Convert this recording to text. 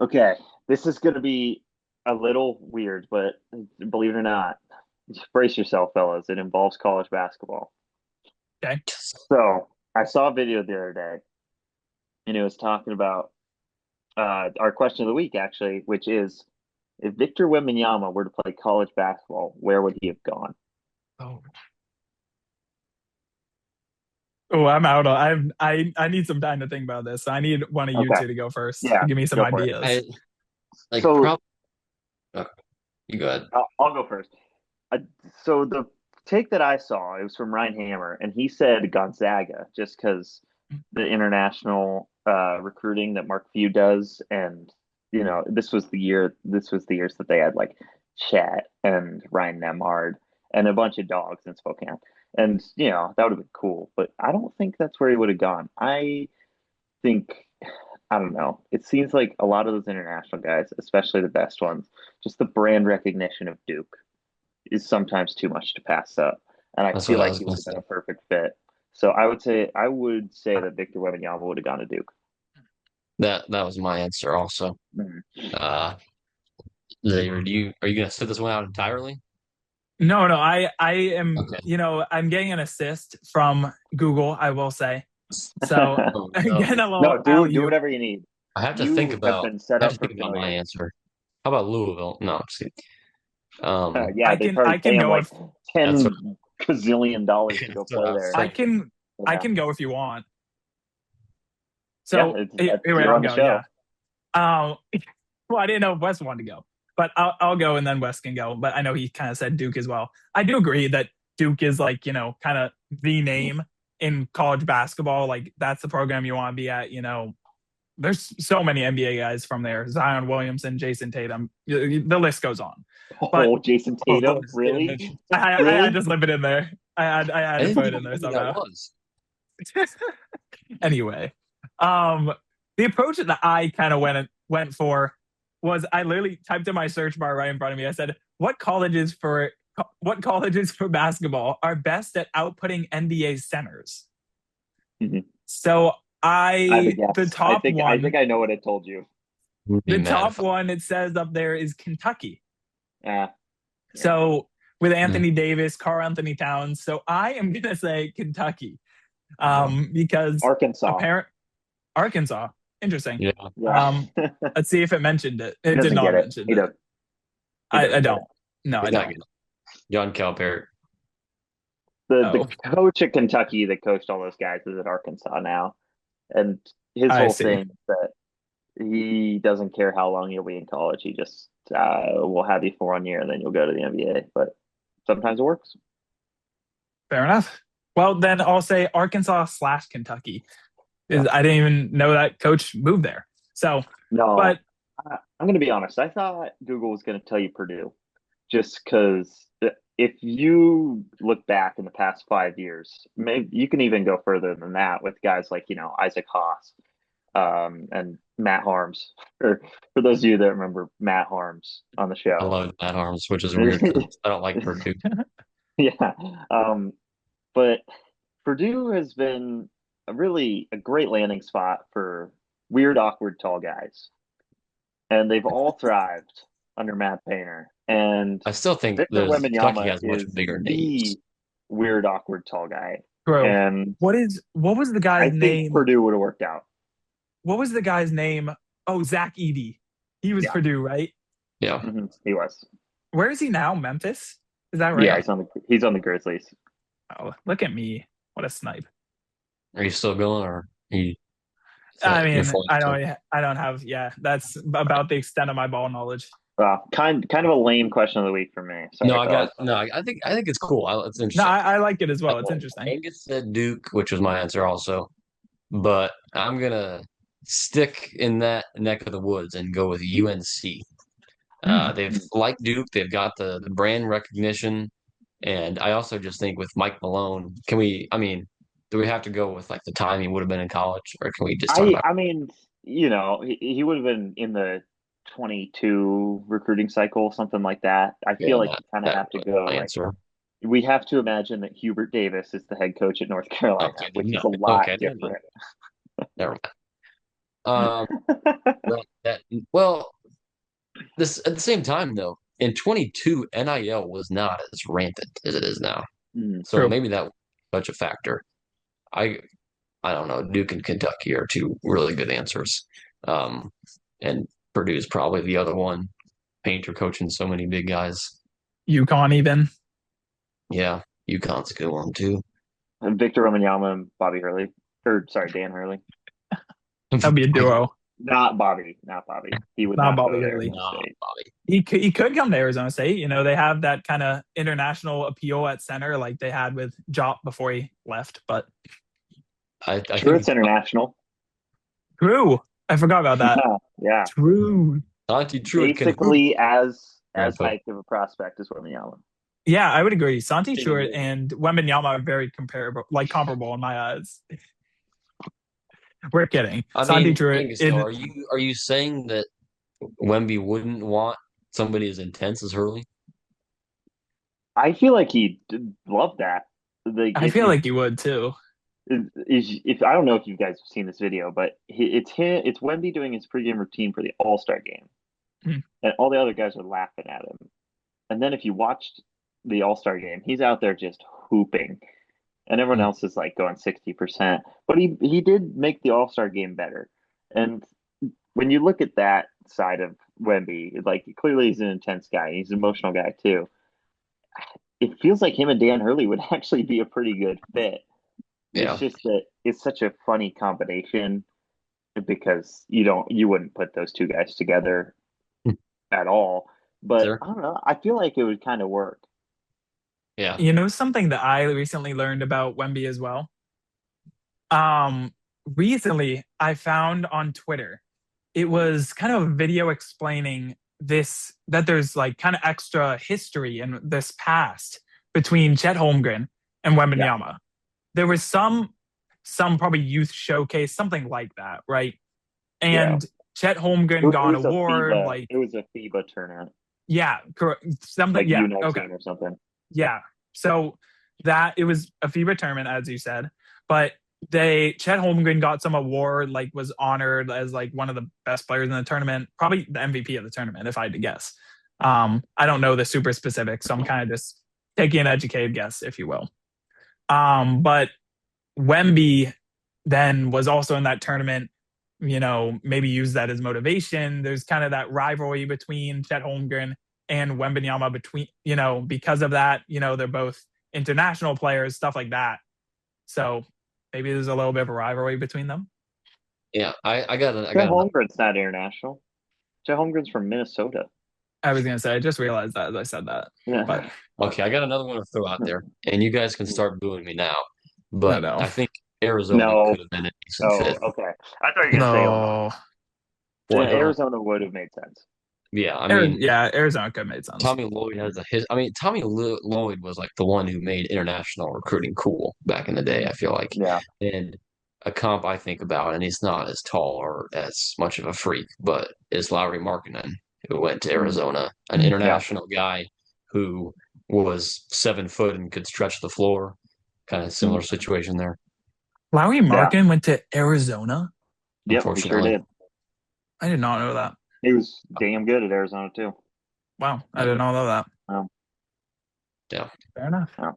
Okay, this is going to be a little weird, but believe it or not, just brace yourself, fellas. It involves college basketball. Okay. So I saw a video the other day, and it was talking about our question of the week, actually, which is if Victor Wembanyama were to play college basketball, where would he have gone? Oh, oh, I'm out. I need some time to think about this. I need one of you Okay, two to go first. yeah, Give me some go for it. ideas. I like So probably. You go ahead. I'll go first. Uh, so the take that I saw, it was from Ryan Hammer, and he said Gonzaga just because the international recruiting that Mark Few does, and this was the years that they had like Chet and Ryan Nemhard and a bunch of dogs in Spokane, and that would have been cool. But I don't think that's where he would have gone. I think I don't know. It seems like a lot of those international guys, especially the best ones, just the brand recognition of Duke is sometimes too much to pass up. And I That's feel what I like was he gonna would have been say. a perfect fit. So I would say that Victor Wembanyama would have gone to Duke. That was my answer also. Mhm. Uh, are you gonna sit this one out entirely? No, no, I am, Okay. I'm getting an assist from Google, I will say. So Oh I'm getting no. a little No, do alley-oop. whatever you need. I have to think You have about. been set I have up to for think about my failure. answer. How about Louisville? No, I'm just kidding. Yeah, I they can probably I pay can him go like if that's what $10 gazillion to go that's what play I was there. I saying. can I Yeah, can go if you want. yeah, So here you're I'll on the go, yeah. show. Um well, I didn't know if Wes wanted to go, but I'll go and then Wes can go. But I know he kind of said Duke as well. I do agree that Duke is like, kind of the name in college basketball. Like that's the program you want to be at. There's so many NBA guys from there. Zion Williamson, Jason Tatum. The list goes on. But Oh, Jason oh, Tatum, really, I had really? to slip it in there. I had I to didn't put think it in about there who that somehow. was. Anyway, um, the approach that I kind of went for was I literally typed in my search bar right in front of me. I said, what colleges for basketball are best at outputting NBA centers?" Mhm. So I have a the guess. I top think I think one, I know what it told you. Would be the mad top if I. one it says up there is Kentucky. Ah, yeah. So with Hmm. Anthony Davis, Carl Anthony Towns, so I am gonna say Kentucky, Uh, because Arkansas. apparent Arkansas, interesting. Yeah. Yeah. Um, let's see if it mentioned it. He It did doesn't not get it. mention He it. does. He I doesn't get don't. it. No, I He's not don't. good. John Calipari. The Oh, coach at Kentucky that coached all those guys is at Arkansas now, and his I whole see. thing is that he doesn't care how long you'll be in college. He just will have you for 1 year and then you'll go to the NBA. But sometimes it works. Fair enough. Well, then I'll say Arkansas slash Kentucky. Yeah. I didn't even know that coach moved there. So, but No, I'm going to be honest. I thought Google was going to tell you Purdue, just because if you look back in the past 5 years, maybe you can even go further than that with guys like Isaac Haas, and Matt Harms. For those of you that remember Matt Harms on the I show, love Matt Arms, which is weird because I don't like Purdue. yeah. But Purdue has been a great landing spot for weird, awkward, tall guys, and they've all thrived under Matt Painter. And I still think Victor Kentucky Wembanyama has much is bigger the names. weird, awkward, tall guy, bro, and what was the guy's I think name? Purdue would have worked out. What was the guy's name? Oh, Zach Edey. He was Yeah, Purdue, right? Yeah. he was. Where is he now? Memphis? Is that Yeah, right? he's on the Grizzlies. Oh, look at me. What a snipe. Are you still going, or I you're mean, fully into? I don't have, yeah, that's about the extent of my ball knowledge. Kind of a lame question of the week for me. No, Sorry, fellas. I think it's cool. It's No, interesting. I like it as well. It's interesting. Angus said Duke, which was my answer also, but I'm gonna stick in that neck of the woods and go with UNC. Hmm. They've like Duke, they've got the brand recognition, and I also just think with Mike Malone, can we? I mean, do we have to go with like the time he would have been in college, or can we just talk about? I mean, he would have been in the 22 recruiting cycle, something like that. I Yeah, feel like that you kind of that have to was go my like answer. we have to imagine that Hubert Davis is the head coach at North Carolina, Okay, which no, is a lot okay, never mind. different. Never mind. Um, that well, this at the same time though, in 22, NIL was not as rampant as it is now. Mm. So True. maybe that was such a factor. I I don't know. Duke and Kentucky are two really good answers. Um, and Purdue's probably the other one. Painter coaching so many big guys. UConn even. Yeah, UConn's a good one too. And Victor Wembanyama and Bobby Hurley, or sorry, Dan Hurley. That'd be a I duo. Not Bobby, not Bobby. He would Not not Bobby go to Hurley. Arizona nah, State. Bobby. He could come to Arizona State. They have that kind of international appeal at center like they had with Jop before he left. But I Sure, think it's international. true. I forgot about that. Yeah, yeah. True. Santi Truitt can hoop. Basically, as Grandpa. hyped of a prospect as Wembanyama. Yeah, I would agree. Santi Ding, Stewart ding. and Wembanyama are very comparable, like comparable in my eyes. We're kidding. I Santi mean, Stewart Angus, though, is. are you saying that Wemby wouldn't want somebody as intense as Hurley? I feel like he did love that. Like I feel like he would too. if I don't know if you guys have seen this video, but it's Wemby doing his pregame routine for the All Star game, Hmm. and all the other guys are laughing at him. And then if you watched the All Star game, he's out there just hooping, and everyone Hmm. else is like going 60%. But he did make the All Star game better. And when you look at that side of Wemby, like clearly he's an intense guy. He's an emotional guy too. It feels like him and Dan Hurley would actually be a pretty good fit. It's Yeah, just that it's such a funny combination because you wouldn't put those two guys together at all. But sure. I don't know. I feel like it would kind of work. Yeah. Something that I recently learned about Wemby as well. Um, Recently I found on Twitter, it was kind of a video explaining this that there's like kind of extra history in this past between Chet Holmgren and Yeah. Wembanyama. There was some probably youth showcase, something like that, right? Yeah. And Chet Holmgren It got an was a award, FIBA. like It was a FIBA tournament, yeah, correct, something, like yeah, okay. U19 or something. Yeah. So that it was a FIBA tournament, as you said, but Chet Holmgren got some award, like was honored as like one of the best players in the tournament, probably the MVP of the tournament, if I had to guess. I don't know the super specifics, so I'm kind of just taking an educated guess, if you will. But Wemby then was also in that tournament, maybe use that as motivation. There's kind of that rivalry between Chet Holmgren and Wembanyama because of that, they're both international players, stuff like that. So maybe there's a little bit of a rivalry between them. Yeah. I Chet got another. Holmgren's not international. Chet Holmgren's from Minnesota. I was gonna say, I just realized that as I said that, but Yeah. Okay, I got another one to throw out there, and you guys can start booing me now. no, But no, I think Arizona No. could have been a decent Oh, fit. okay. I thought you were gonna say Illinois. no. What? Arizona would have made sense. Yeah, I mean, Yeah, Arizona could have made sense. Tommy Lloyd has a his. I mean, Lloyd was like the one who made international recruiting cool back in the day, I feel like. Yeah. And a comp I think about, and he's not as tall or as much of a freak, but is Lowry Markkanen, who went to Mm. Arizona, an Yeah. international guy who was 7 foot and could stretch the floor. Kind of Mm. similar situation there, Lowry Yeah. Markin went to Arizona. Yep. He sure unfortunately. did. I did not know that. He was damn good at Arizona too. Wow, I did not know that. Um, Yeah. Fair enough. yeah.